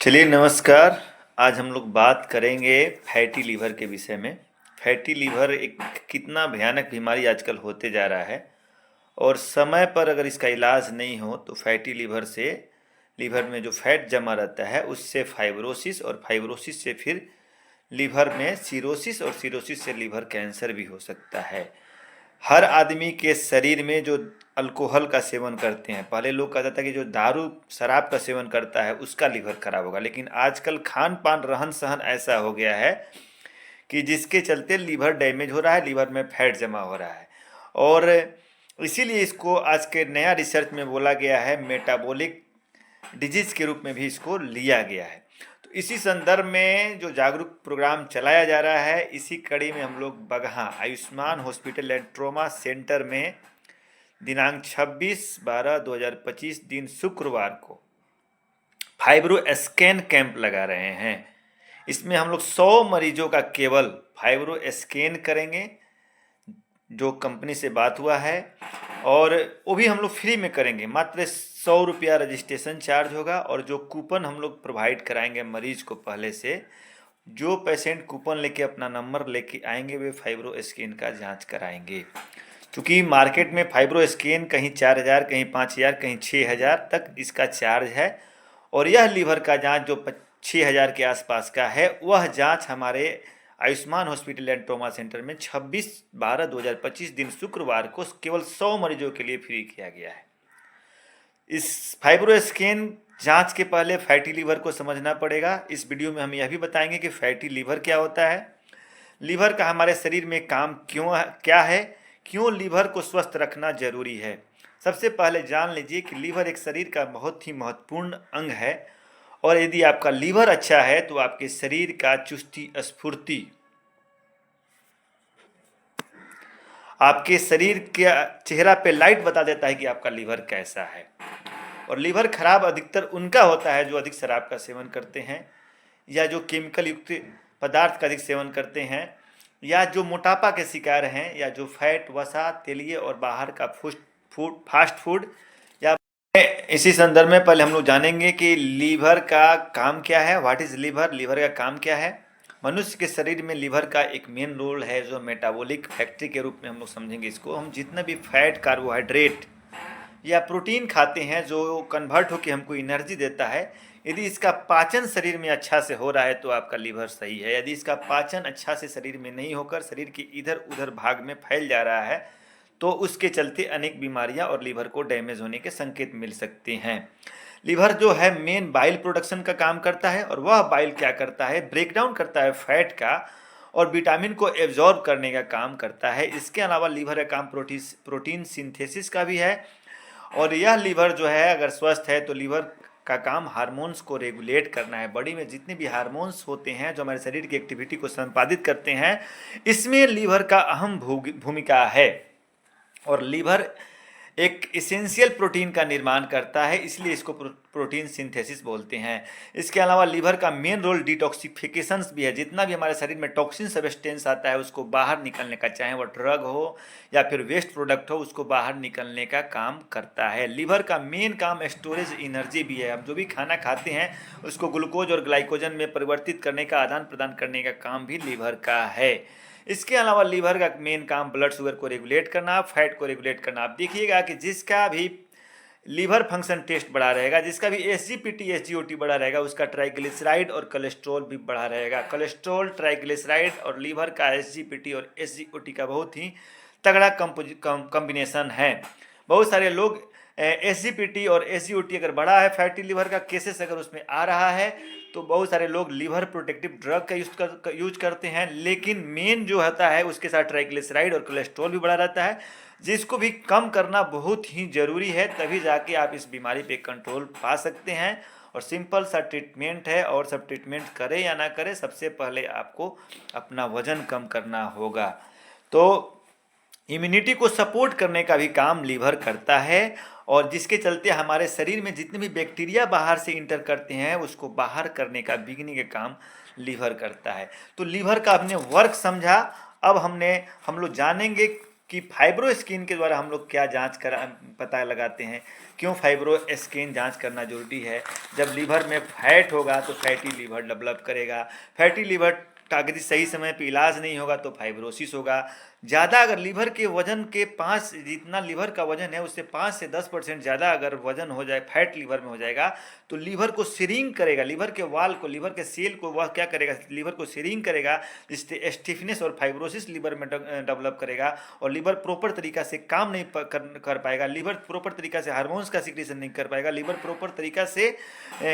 चलिए नमस्कार। आज हम लोग बात करेंगे फैटी लीवर के विषय में। फैटी लीवर एक कितना भयानक बीमारी आजकल होते जा रहा है और समय पर अगर इसका इलाज नहीं हो तो फैटी लीवर से लीवर में जो फैट जमा रहता है उससे फाइब्रोसिस और फाइब्रोसिस से फिर लीवर में सिरोसिस और सिरोसिस से लीवर कैंसर भी हो सकता है। हर आदमी के शरीर में जो अल्कोहल का सेवन करते हैं, पहले लोग कहता था कि जो दारू शराब का सेवन करता है उसका लीवर खराब होगा, लेकिन आजकल खान पान रहन सहन ऐसा हो गया है कि जिसके चलते लीवर डैमेज हो रहा है, लीवर में फैट जमा हो रहा है। और इसीलिए इसको आज के नया रिसर्च में बोला गया है, मेटाबॉलिक डिजीज के रूप में भी इसको लिया गया है। तो इसी संदर्भ में जो जागरूक प्रोग्राम चलाया जा रहा है, इसी कड़ी में हम लोग Bagaha Ayushman hospital and trauma centre में दिनांक 26/12/2025 दिन शुक्रवार को फाइब्रो स्कैन कैंप लगा रहे हैं। इसमें हम लोग 100 मरीजों का केवल फाइब्रो स्कैन करेंगे, जो कंपनी से बात हुआ है, और वो भी हम लोग फ्री में करेंगे। मात्र 100 रुपया रजिस्ट्रेशन चार्ज होगा और जो कूपन हम लोग प्रोवाइड कराएंगे मरीज को पहले से, जो पेशेंट कूपन लेके अपना नंबर लेके आएंगे वे फाइब्रो स्कैन का जांच कराएंगे। क्योंकि मार्केट में फाइब्रो स्कैन कहीं 4,000, कहीं 5,000, कहीं 6,000 तक इसका चार्ज है, और यह लीवर का जांच जो 6,000 के आसपास का है, वह जांच हमारे Ayushman hospital and trauma centre में 26/12/2025 दिन शुक्रवार को केवल 100 मरीजों के लिए फ्री किया गया है। इस फाइब्रो स्कैन जांच के पहले फैटी लीवर को समझना पड़ेगा। इस वीडियो में हम यह भी बताएंगे कि फैटी लीवर क्या होता है, लीवर का हमारे शरीर में काम क्या है, क्यों लीवर को स्वस्थ रखना जरूरी है। सबसे पहले जान लीजिए कि लीवर एक शरीर का बहुत ही महत्वपूर्ण अंग है, और यदि आपका लीवर अच्छा है तो आपके शरीर का चुस्ती स्फूर्ति, आपके शरीर के चेहरा पे लाइट बता देता है कि आपका लीवर कैसा है। और लीवर खराब अधिकतर उनका होता है जो अधिक शराब का सेवन करते हैं, या जो केमिकल युक्त पदार्थ का अधिक सेवन करते हैं, या जो मोटापा के शिकार हैं, या जो फैट, वसा, तेलीय और बाहर का फास्ट फूड। या इसी संदर्भ में पहले हम लोग जानेंगे कि लीवर का काम क्या है। What is liver? लीवर का काम क्या है? मनुष्य के शरीर में लीवर का एक मेन रोल है जो मेटाबॉलिक फैक्ट्री के रूप में हम लोग समझेंगे इसको। हम जितना भी फैट, कार्बोहाइड्रेट या प्रोटीन खाते हैं जो कन्वर्ट होकर हमको एनर्जी देता है, यदि इसका पाचन शरीर में अच्छा से हो रहा है तो आपका लीवर सही है। यदि इसका पाचन अच्छा से शरीर में नहीं होकर शरीर के इधर उधर भाग में फैल जा रहा है तो उसके चलते अनेक बीमारियां और लीवर को डैमेज होने के संकेत मिल सकते हैं। लीवर जो है मेन बाइल प्रोडक्शन का काम करता है, और वह बाइल क्या करता है, ब्रेकडाउन करता है फैट का और विटामिन को एब्जॉर्ब करने का काम करता है। इसके अलावा लीवर का काम प्रोटीन सिंथेसिस का भी है, और यह लीवर जो है अगर स्वस्थ है तो लीवर का काम हार्मोन्स को रेगुलेट करना है। बॉडी में जितने भी हार्मोन्स होते हैं जो हमारे शरीर की एक्टिविटी को संपादित करते हैं, इसमें लीवर का अहम भूमिका है। और लीवर एक इसेंशियल प्रोटीन का निर्माण करता है, इसलिए इसको प्रोटीन सिंथेसिस बोलते हैं। इसके अलावा लीवर का मेन रोल डिटॉक्सिफिकेशन भी है। जितना भी हमारे शरीर में टॉक्सिन सब्सटेंस आता है उसको बाहर निकलने का, चाहे वो ड्रग हो या फिर वेस्ट प्रोडक्ट हो, उसको बाहर निकलने का काम करता है। लीवर का मेन काम स्टोरेज एनर्जी भी है। हम जो भी खाना खाते हैं उसको ग्लूकोज और ग्लाइकोजन में परिवर्तित करने का, आदान प्रदान करने का काम भी लीवर का है। इसके अलावा लीवर का मेन काम ब्लड शुगर को रेगुलेट करना, फैट को रेगुलेट करना। आप देखिएगा कि जिसका भी लीवर फंक्शन टेस्ट बढ़ा रहेगा, जिसका भी एसजीपीटी एसजीओटी बढ़ा रहेगा, उसका ट्राइग्लिसराइड और कोलेस्ट्रॉल भी बढ़ा रहेगा। कोलेस्ट्रॉल, ट्राइग्लिसराइड और लीवर का एसजीपीटी और एसजीओटी का बहुत ही तगड़ा कॉम्बिनेशन है। बहुत सारे लोग एसजीपीटी और एसजीओटी अगर बढ़ा है, फैटी लीवर का केसेस अगर उसमें आ रहा है, तो बहुत सारे लोग लीवर प्रोटेक्टिव ड्रग का यूज करते हैं, लेकिन मेन जो होता है उसके साथ ट्राइग्लिसराइड और कोलेस्ट्रॉल भी बढ़ा रहता है, जिसको भी कम करना बहुत ही ज़रूरी है। तभी जाके आप इस बीमारी पे कंट्रोल पा सकते हैं। और सिंपल सा ट्रीटमेंट है, और सब ट्रीटमेंट करें या ना करें, सबसे पहले आपको अपना वजन कम करना होगा। तो इम्यूनिटी को सपोर्ट करने का भी काम लीवर करता है, और जिसके चलते हमारे शरीर में जितने भी बैक्टीरिया बाहर से इंटर करते हैं उसको बाहर करने का, बिगने का काम लीवर करता है। तो लीवर का हमने वर्क समझा। अब हम लोग जानेंगे कि फाइब्रो स्कैन के द्वारा हम लोग क्या जांच कर पता लगाते हैं, क्यों फाइब्रो स्कैन जांच करना जरूरी है। जब लीवर में फैट होगा तो फैटी लीवर डेवलप करेगा, फैटी लीवर का यदि सही समय पे इलाज नहीं होगा तो फाइब्रोसिस होगा। ज़्यादा अगर लीवर के वजन के 5 जितना लीवर का वजन है उससे 5 से 10% ज़्यादा अगर वजन हो जाए, फैट लीवर में हो जाएगा तो लीवर को श्रिंक करेगा, लीवर के वाल को, लीवर के सेल को वह क्या करेगा, लीवर को श्रिंक करेगा, जिससे स्टिफनेस और फाइब्रोसिस लीवर में डेवलप करेगा और लीवर प्रॉपर तरीका से काम नहीं कर पाएगा, लीवर प्रॉपर तरीका से हार्मोन्स का सिक्रेशन नहीं कर पाएगा, लीवर प्रॉपर तरीका से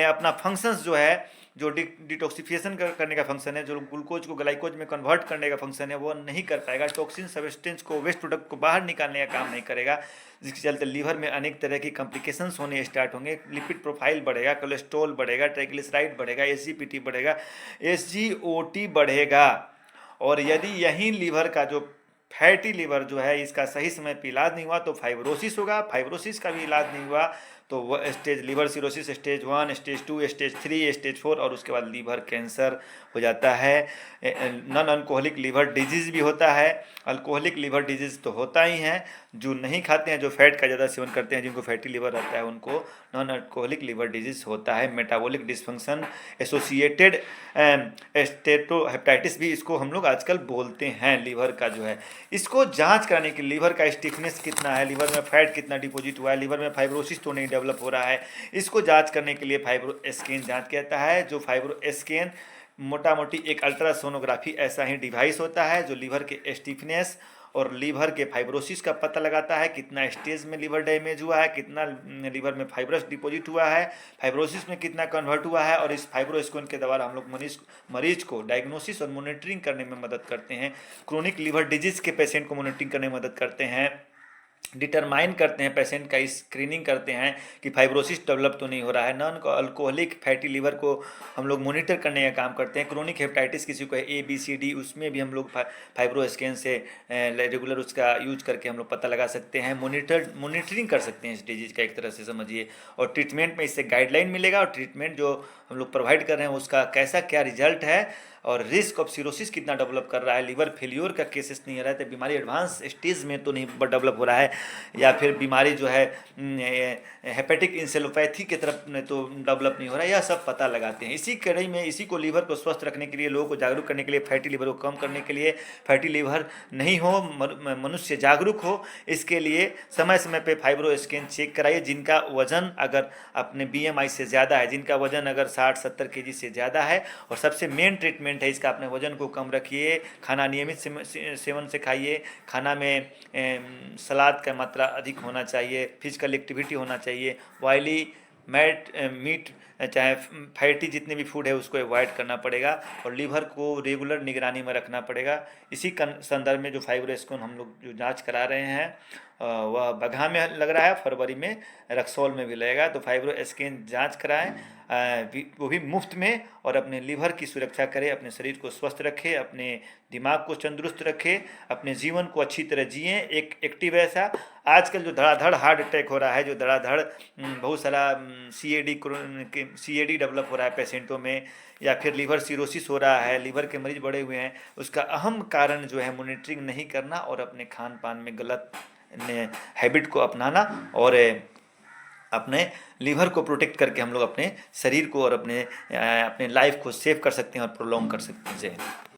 अपना फंक्शंस जो है, जो डिटॉक्सिफिकेशन करने का फंक्शन है, जो ग्लूकोज को ग्लाइकोज में कन्वर्ट करने का फंक्शन है, वो नहीं कर पाएगा, टॉक्सिन सब्सटेंस को, वेस्ट प्रोडक्ट को बाहर निकालने का काम नहीं करेगा, जिसके चलते लीवर में अनेक तरह की कॉम्प्लिकेशंस होने स्टार्ट होंगे, लिपिड प्रोफाइल बढ़ेगा, कोलेस्ट्रॉल बढ़ेगा, ट्राइग्लिसराइड बढ़ेगा, एसजीपीटी बढ़ेगा, एसजीओटी बढ़ेगा। और यदि यही लीवर का जो फैटी लीवर जो है इसका सही समय पर इलाज नहीं हुआ तो फाइब्रोसिस होगा, फाइब्रोसिस का भी इलाज नहीं हुआ तो वह stage liver cirrhosis stage 1, stage 2, stage 3, stage 4 और उसके बाद लीवर कैंसर हो जाता है। नॉन अल्कोहलिक लीवर डिजीज़ भी होता है। अल्कोहलिक लीवर डिजीज़ तो होता ही है, जो नहीं खाते हैं, जो फैट का ज़्यादा सेवन करते हैं, जिनको फैटी लीवर रहता है उनको नॉन अल्कोहलिक लीवर डिजीज़ होता है। मेटाबॉलिक डिसफंक्शन एसोसिएटेड स्टेटोहेपेटाइटिस भी इसको हम लोग आजकल बोलते हैं। लीवर का जो है इसको जांच कराने के लीवर का स्टिफनेस कितना है, लीवर में फैट कितना डिपॉजिट हुआ है, लीवर में फाइब्रोसिस तो नहीं डेवलप हो रहा है, इसको जांच करने के लिए फाइब्रो स्कैन जांच कहता है। जो फाइब्रो स्कैन मोटा मोटी एक अल्ट्रासोनोग्राफी ऐसा ही डिवाइस होता है जो लीवर के स्टिफनेस और लीवर के फाइब्रोसिस का पता लगाता है, कितना स्टेज में लीवर डैमेज हुआ है, कितना लीवर में फाइब्रस डिपॉजिट हुआ है, फाइब्रोसिस में कितना कन्वर्ट हुआ है। और इस फाइब्रो स्कैन के द्वारा हम लोग मरीज को डायग्नोसिस और मॉनिटरिंग करने में मदद करते हैं। क्रोनिक लीवर डिजीज के पेशेंट को मॉनिटरिंग करने में मदद करते हैं, डिटरमाइन करते हैं, पेशेंट का स्क्रीनिंग करते हैं कि फाइब्रोसिस डेवलप तो नहीं हो रहा है। नॉन अल्कोहलिक फैटी लीवर को हम लोग मॉनिटर करने का काम करते हैं। क्रोनिक हेपेटाइटिस किसी को है ABCD, उसमें भी हम लोग फाइब्रो स्कैन से रेगुलर उसका यूज करके हम लोग पता लगा सकते हैं, मॉनिटरिंग कर सकते हैं इस डिजीज़ का एक तरह से समझिए। और ट्रीटमेंट में इससे गाइडलाइन मिलेगा और ट्रीटमेंट जो हम लोग प्रोवाइड कर रहे हैं उसका कैसा क्या रिजल्ट है और रिस्क ऑफ सिरोसिस कितना डेवलप कर रहा है, लीवर फेल्योर का केसेस नहीं हो रहा है, तो बीमारी एडवांस स्टेज में तो नहीं डेवलप हो रहा है, या फिर बीमारी जो है हेपेटिक इंसेलोपैथी की तरफ तो डेवलप नहीं हो रहा है, यह सब पता लगाते हैं। इसी कड़ी में इसी को लीवर को स्वस्थ रखने के लिए, लोगों को जागरूक करने के लिए, फैटी लीवर को कम करने के लिए, फैटी लीवर नहीं हो, मनुष्य जागरूक हो, इसके लिए समय समय पे फाइब्रो स्कैन चेक कराइए। जिनका वजन अगर अपने BMI से ज़्यादा है, जिनका वजन अगर 60-70 kg से ज़्यादा है, और सबसे मेन ट्रीटमेंट है इसका, अपने वजन को कम रखिए, खाना नियमित सेवन से खाइए, खाना में सलाद का मात्रा अधिक होना चाहिए, फिजिकल एक्टिविटी होना चाहिए, ऑयली मीट चाहे फैटी जितने भी फूड है उसको अवॉइड करना पड़ेगा और लीवर को रेगुलर निगरानी में रखना पड़ेगा। इसी संदर्भ में जो फाइब्रो स्कैन हम लोग जो जांच करा रहे हैं वह बगहा में लग रहा है, फरवरी में रक्सौल में भी लगेगा। तो फाइब्रो स्कैन जांच कराएं, वो भी मुफ्त में, और अपने लीवर की सुरक्षा करें, अपने शरीर को स्वस्थ रखें, अपने दिमाग को तंदुरुस्त रखें, अपने जीवन को अच्छी तरह जिएं, एक एक्टिव ऐसा। आजकल जो धड़ाधड़ हार्ट अटैक हो रहा है, जो धड़ाधड़ बहुत सारा CAD डेवलप हो रहा है पेशेंटों में, या फिर लीवर सिरोसिस हो रहा है, लीवर के मरीज बढ़े हुए हैं, उसका अहम कारण जो है मॉनिटरिंग नहीं करना और अपने खान पान में गलत हैबिट को अपनाना, और अपने लीवर को प्रोटेक्ट करके हम लोग अपने शरीर को और अपने लाइफ को सेव कर सकते हैं और प्रोलॉन्ग कर सकते हैं। जय हिंद।